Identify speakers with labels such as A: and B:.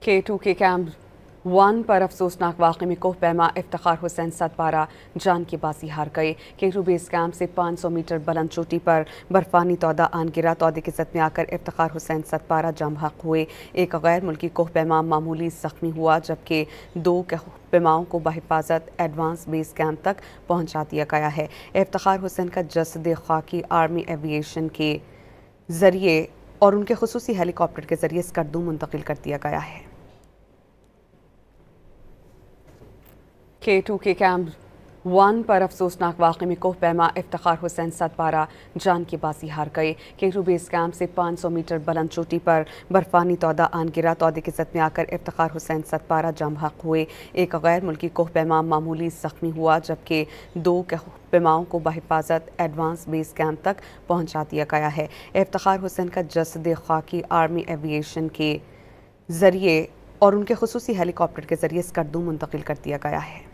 A: K2 के camp 1 पर अफसोसनाक वाक़े में कोहपैमा इफ्तिखार हुसैन सतपारा जान की बाजी हार गए। K2 बेस कैंप से 500 मीटर बुलंद चोटी पर बर्फानी तौदा आन गिरा। तौदे की ज़द में आकर इफ्तिखार हुसैन सतपारा जम हक हुए। एक गैर मुल्की कोहपैमा मामूली ज़ख्मी हुआ, जबकि 2 कोहपैमाओं को बहिफाजत एडवांस बेस कैंप तक पहुँचा दिया गया है। इफ्तिखार हुसैन का जसद खाकी आर्मी एविएशन के ज़रिए और उनके खुसूसी हेलीकॉप्टर के ज़रिए स्कर्दू मुंतकिल कर दिया गया है। K2 के कैंप 1 पर अफसोसनाक वाक़े में कोहपैमा इफ्तिखार हुसैन सतपारा जान की बाजी हार गए। K2 बेस कैंप से 500 मीटर बुलंद चोटी पर बर्फानी तौदा आन गिरा। तौदे की ज़द में आकर इफ्तिखार हुसैन सतपारा जम हक हुए। एक गैर मुल्की कोहपैमा मामूली ज़ख्मी हुआ, जबकि 2 कोहपैमाओं को बहिफाजत एडवांस बेस कैंप तक पहुँचा दिया गया है। इफ्तिखार हुसैन का जसद खाकी आर्मी एविएशन के ज़रिए और उनके खुसूसी हेलीकॉप्टर के ज़रिए स्कर्दू मुंतकिल कर दिया गया है।